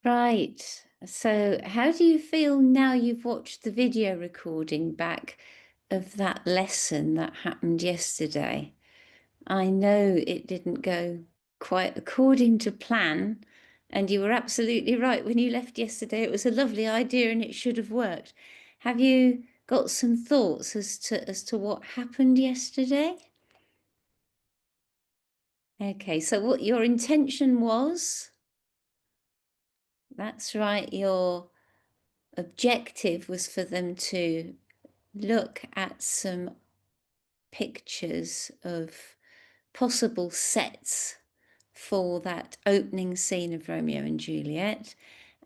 Right. So, how do you feel now you've watched the video recording back of that lesson that happened yesterday? I know it didn't go quite according to plan, and you were absolutely right when you left yesterday. It was a lovely idea and it should have worked. Have you got some thoughts as to what happened yesterday? Okay, so what your intention was? That's right. Your objective was for them to look at some pictures of possible sets for that opening scene of Romeo and Juliet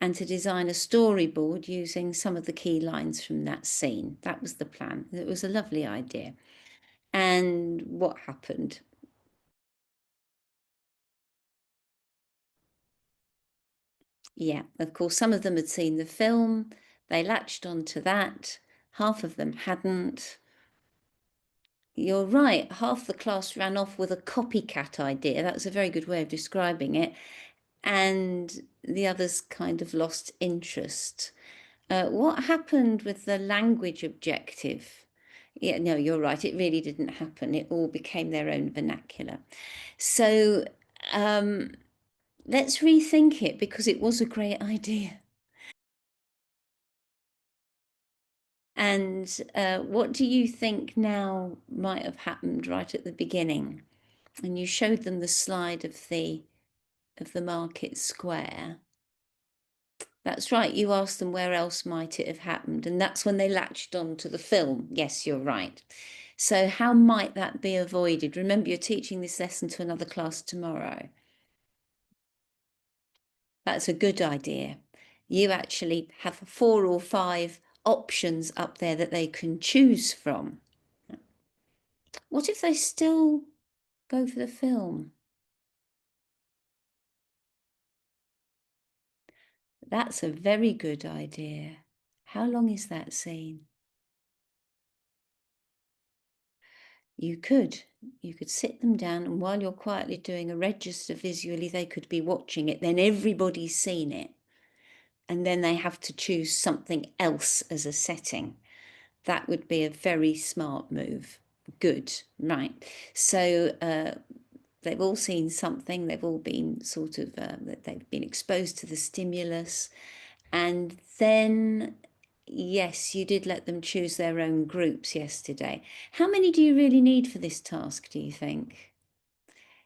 and to design a storyboard using some of the key lines from that scene. That was the plan. It was a lovely idea. And what happened? Yeah, of course, some of them had seen the film, they latched onto that, half of them hadn't. You're right. Half the class ran off with a copycat idea. That's a very good way of describing it. And the others kind of lost interest. What happened with the language objective? Yeah, no, you're right. It really didn't happen. It all became their own vernacular. So um, let's rethink it because it was a great idea. And what do you think now might have happened right at the beginning? And you showed them the slide of the market square. That's right, you asked them where else might it have happened, and that's when they latched on to the film. Yes, you're right. So how might that be avoided? Remember, you're teaching this lesson to another class tomorrow. That's a good idea. You actually have 4 or 5 options up there that they can choose from. What if they still go for the film? That's a very good idea. How long is that scene? You could. You could sit them down, and while you're quietly doing a register visually, they could be watching it. Then everybody's seen it. And then they have to choose something else as a setting. That would be a very smart move. Good. Right. So they've all seen something. They've all been sort of, they've been exposed to the stimulus. And then, yes, you did let them choose their own groups yesterday. How many do you really need for this task, do you think?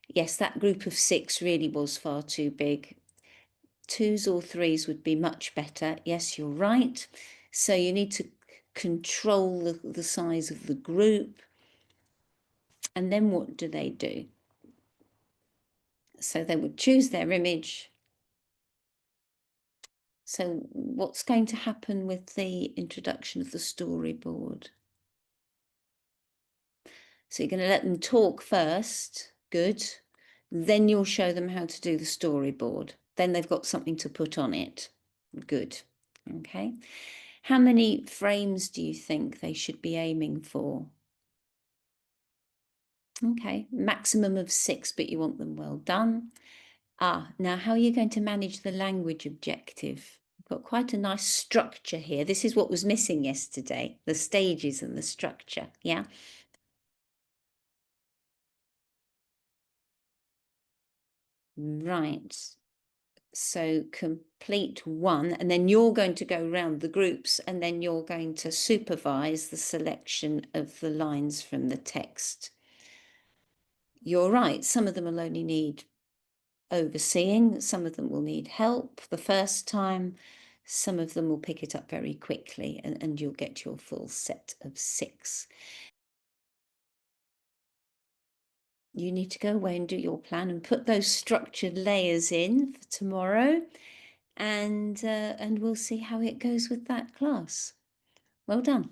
Yes, that group of 6 really was far too big. 2s or 3s would be much better. Yes, you're right. So you need to control the size of the group. And then what do they do? So they would choose their image. So what's going to happen with the introduction of the storyboard? So you're going to let them talk first. Good. Then you'll show them how to do the storyboard. Then they've got something to put on it. Good. Okay. How many frames do you think they should be aiming for? Okay, maximum of 6, but you want them well done. Now how are you going to manage the language objective? We've got quite a nice structure here. This is what was missing yesterday, the stages and the structure, yeah? Right. So complete one, and then you're going to go round the groups, and then you're going to supervise the selection of the lines from the text. You're right, some of them will only need overseeing, some of them will need help the first time, some of them will pick it up very quickly, and you'll get your full set of 6. You need to go away and do your plan and put those structured layers in for tomorrow, and we'll see how it goes with that class. Well done.